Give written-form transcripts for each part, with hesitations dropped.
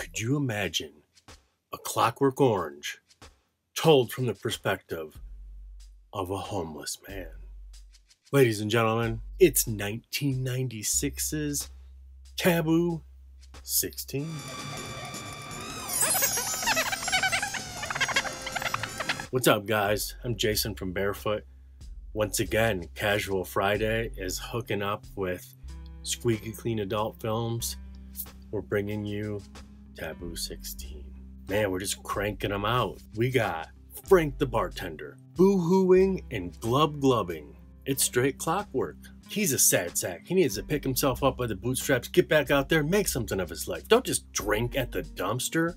Could you imagine a Clockwork Orange told from the perspective of a homeless man? Ladies and gentlemen, it's 1996's Taboo 16. What's up, guys? I'm Jason from Barefoot. Once again, Casual Friday is hooking up with Squeaky Clean Adult Films. We're bringing you Taboo 16. Man, we're just cranking them out. We got Frank the bartender, boo-hooing and glub-glubbing. It's straight clockwork. He's a sad sack. He needs to pick himself up by the bootstraps, get back out there, make something of his life. Don't just drink at the dumpster.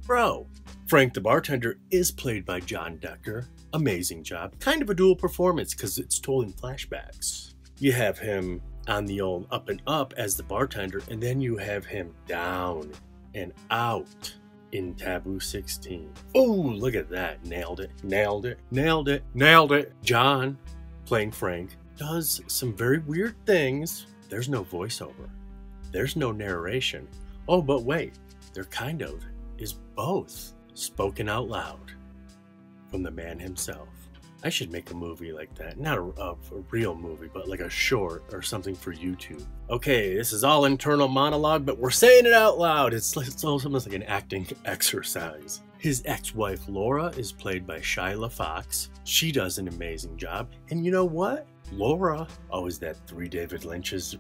Bro. Frank the bartender is played by John Decker. Amazing job. Kind of a dual performance because it's told in flashbacks. You have him on the old up and up as the bartender, and then you have him down and out in Taboo 16. Oh, look at that. Nailed it. Nailed it. Nailed it. Nailed it. John, playing Frank, does some very weird things. There's no voiceover. There's no narration. Oh, but wait. There kind of is both spoken out loud from the man himself. I should make a movie like that. Not a real movie, but like a short or something for YouTube. Okay, this is all internal monologue, but we're saying it out loud. It's almost like an acting exercise. His ex-wife, Laura, is played by Shyla Foxx. She does an amazing job. And you know what? Laura, is that three David Lynch's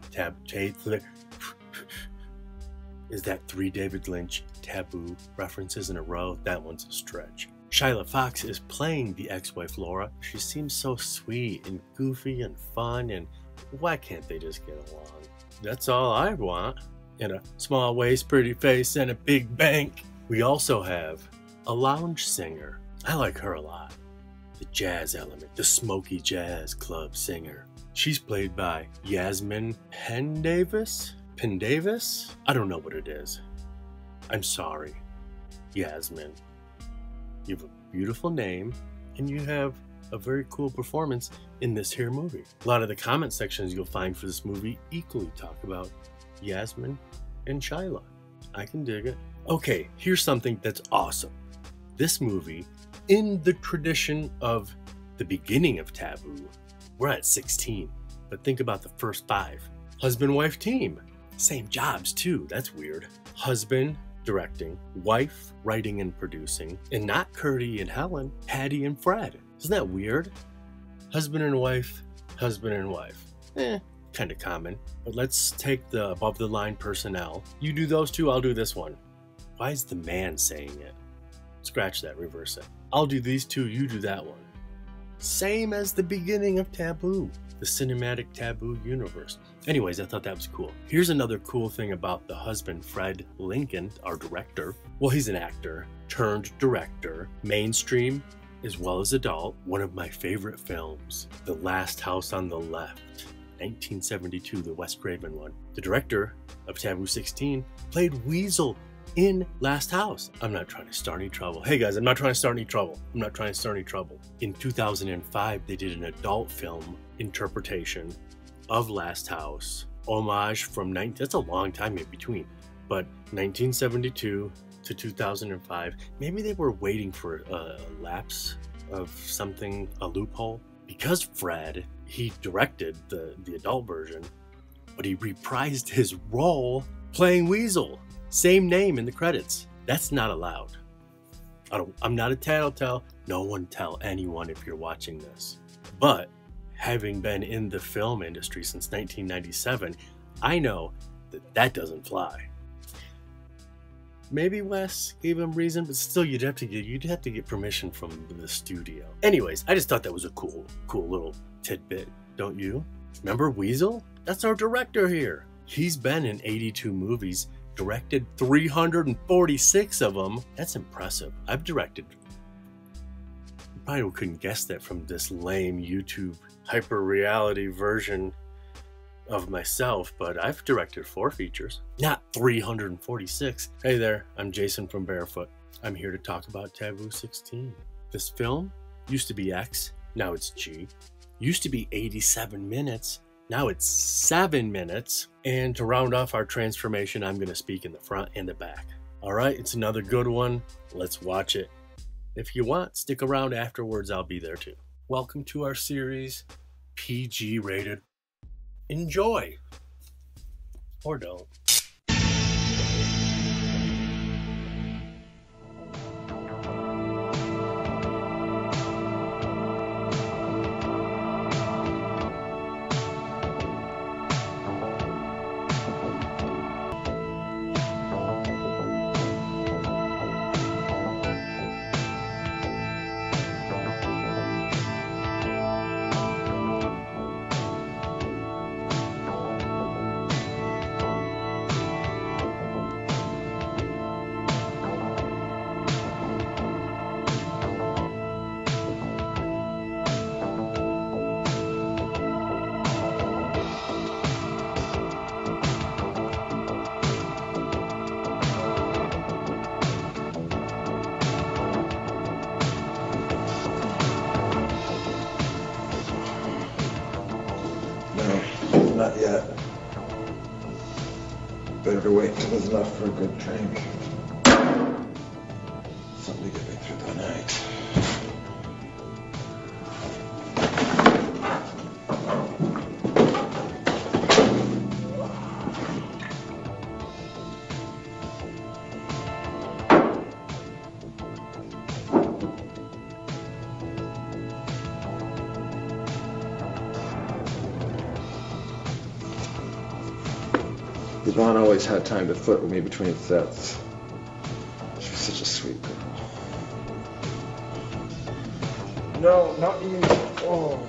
Is that three David Lynch Taboo references in a row? That one's a stretch. Shyla Foxx is playing the ex-wife Laura. She seems so sweet and goofy and fun, and why can't they just get along? That's all I want. In a small waist, pretty face, and a big bank. We also have a lounge singer. I like her a lot. The jazz element, the smoky jazz club singer. She's played by Yasmine Pendavis? I don't know what it is. I'm sorry, Yasmine. You have a beautiful name, and you have a very cool performance in this here movie. A lot of the comment sections you'll find for this movie equally talk about Yasmine and Shyla. I can dig it. Okay, here's something that's awesome. This movie, in the tradition of the beginning of Taboo, we're at 16, but think about the first 5. Husband-wife team. Same jobs, too. That's weird. Husband directing, wife writing and producing, and not Curdy and Helen, Patti and Fred. Isn't that weird? Husband and wife, husband and wife. Kind of common. But let's take the above the line personnel. You do those two, I'll do this one. Why is the man saying it? Scratch that, reverse it. I'll do these two, you do that one. Same as the beginning of Taboo, the cinematic Taboo universe. Anyways, I thought that was cool. Here's another cool thing about the husband, Fred Lincoln, our director. Well, he's an actor turned director, mainstream as well as adult. One of my favorite films, The Last House on the Left, 1972, the Wes Craven one. The director of Taboo 16 played Weasel in Last House. I'm not trying to start any trouble. Hey guys, I'm not trying to start any trouble. I'm not trying to start any trouble. In 2005, they did an adult film interpretation of Last House. Homage from that's a long time in between, but 1972 to 2005. Maybe they were waiting for a lapse of something, a loophole. Because Fred, he directed the adult version, but he reprised his role playing Weasel. Same name in the credits. That's not allowed. I'm not a tattletale. No one tell anyone if you're watching this. But having been in the film industry since 1997, I know that doesn't fly. Maybe Wes gave him reason, but still you'd have to get permission from the studio. Anyways, I just thought that was a cool little tidbit, don't you? Remember Weasel? That's our director here. He's been in 82 movies. Directed 346 of them. That's impressive. I've directed. You probably couldn't guess that from this lame YouTube hyper-reality version of myself, but I've directed 4 features, not 346. Hey there, I'm Jason from Barefoot. I'm here to talk about Taboo 16. This film used to be X, now it's G. Used to be 87 minutes, now it's 7 minutes. And to round off our transformation, I'm going to speak in the front and the back. Alright, it's another good one. Let's watch it. If you want, stick around afterwards, I'll be there too. Welcome to our series, PG rated. Enjoy! Or don't. Not yet. Better wait until there's enough for a good drink. Something to get me through the night. Yvonne always had time to flirt with me between sets. She was such a sweet girl. No, not you. Oh,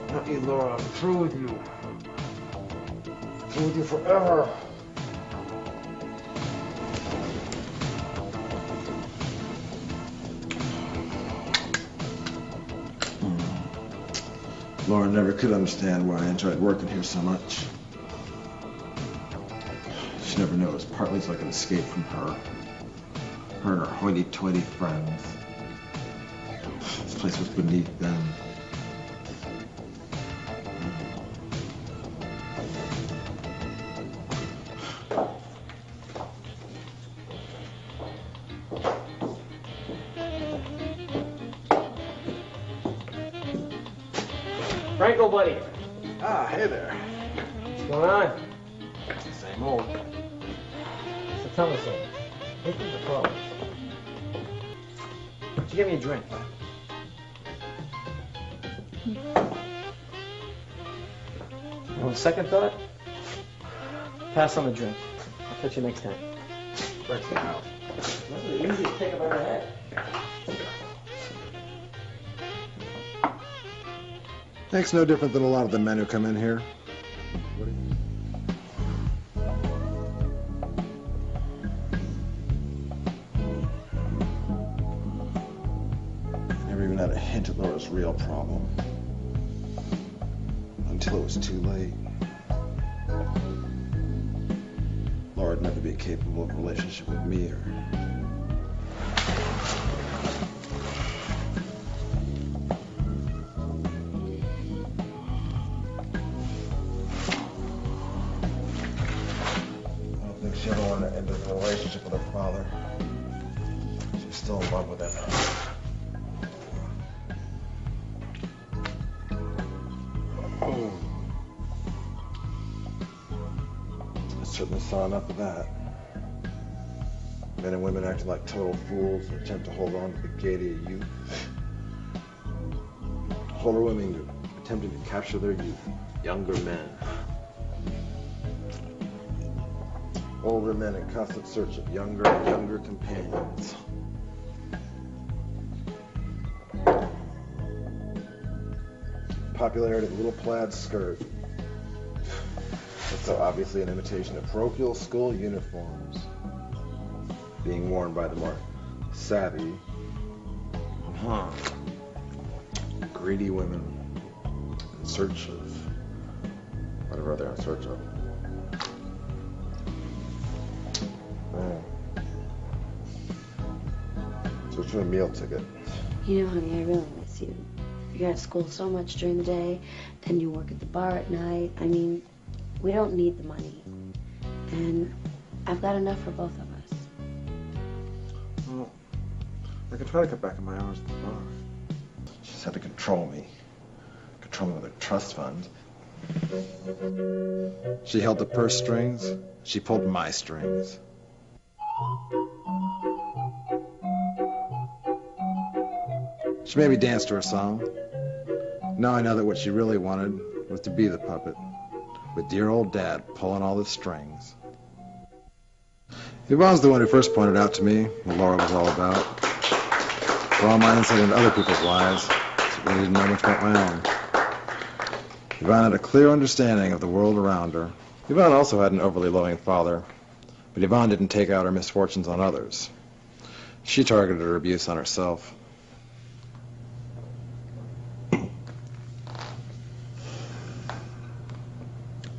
not you, Laura. I'm through with you. Through with you forever. Laura never could understand why I enjoyed working here so much. She never knew it was partly like an escape from her. Her and her hoity-toity friends. This place was beneath them. Franco, buddy. Ah, hey there. What's going on? Same old. So tell me something. What's the problem? Why don't you give me a drink? On second thought, pass on the drink. I'll catch you next time. Breaks the house. That's the easiest take I've ever had. Hank's no different than a lot of the men who come in here. Never even had a hint at Laura's real problem. Until it was too late. Laura'd never be capable of a relationship with me or... She ever wanted to end a relationship with her father. She was still in love with him. I certainly saw enough of that. Men and women acting like total fools and attempt to hold on to the gaiety of youth. Older women attempting to capture their youth. Younger men. Older men in constant search of younger and younger companions. Popularity of little plaid skirt. That's so obviously an imitation of parochial school uniforms. Being worn by the more savvy, greedy women in search of whatever they're in search of. Search for a meal ticket. You know, honey, I really miss you. You're at school so much during the day, then you work at the bar at night. I mean, we don't need the money. And I've got enough for both of us. I can try to cut back on my hours at the bar. She just had to control me with her trust fund. She held the purse strings, she pulled my strings. She made me dance to her song. Now I know that what she really wanted was to be the puppet, with dear old Dad pulling all the strings. Yvonne's the one who first pointed out to me what Laura was all about. For all my insight into other people's lives, she really didn't know much about my own. Yvonne had a clear understanding of the world around her. Yvonne also had an overly loving father, but Yvonne didn't take out her misfortunes on others. She targeted her abuse on herself.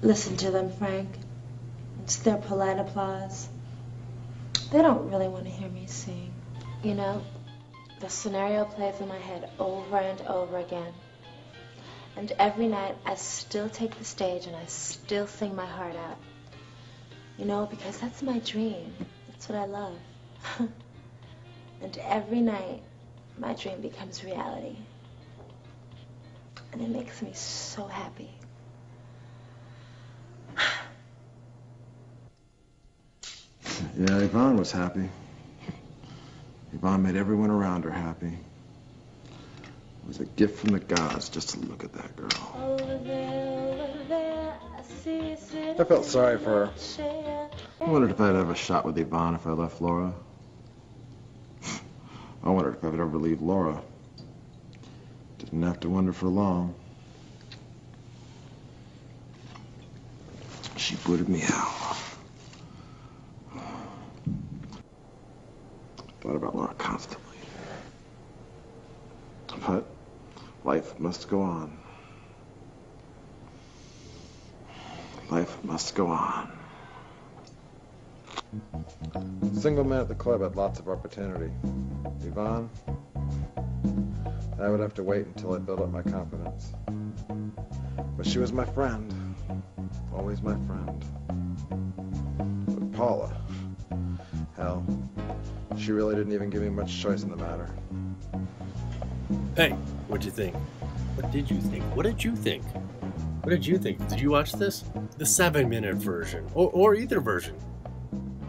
Listen to them, Frank. It's their polite applause. They don't really want to hear me sing. You know, the scenario plays in my head over and over again. And every night I still take the stage and I still sing my heart out. You know, because that's my dream. That's what I love. And every night my dream becomes reality. And it makes me so happy. Yeah, Yvonne was happy. Yvonne made everyone around her happy. It was a gift from the gods just to look at that girl. Over there, I see you sitting. I felt sorry for her. I wondered if I'd have a shot with Yvonne if I left Laura. I wondered if I would ever leave Laura. Didn't have to wonder for long. She booted me out. Thought about Laura constantly. But life must go on. Life must go on. Single man at the club had lots of opportunity. Yvonne, I would have to wait until I built up my confidence. But she was my friend. Always my friend. But Paula, hell, she really didn't even give me much choice in the matter. Hey, what'd you think? What did you think? What did you think? What did you think? Did you watch this? The 7-minute version, or either version.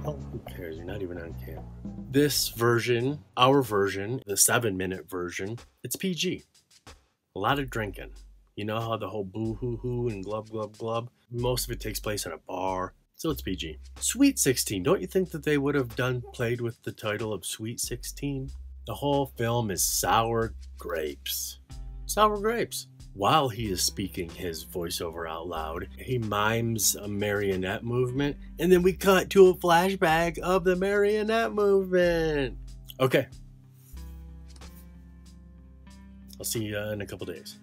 Oh, who cares? You're not even on camera. This version, our version, the 7-minute version, it's PG. A lot of drinking. You know how the whole boo-hoo-hoo and glub-glub-glub? Most of it takes place in a bar, so it's PG. Sweet 16. Don't you think that they would have played with the title of Sweet 16? The whole film is sour grapes. Sour grapes. While he is speaking his voiceover out loud, he mimes a marionette movement, and then we cut to a flashback of the marionette movement. Okay. I'll see you in a couple days.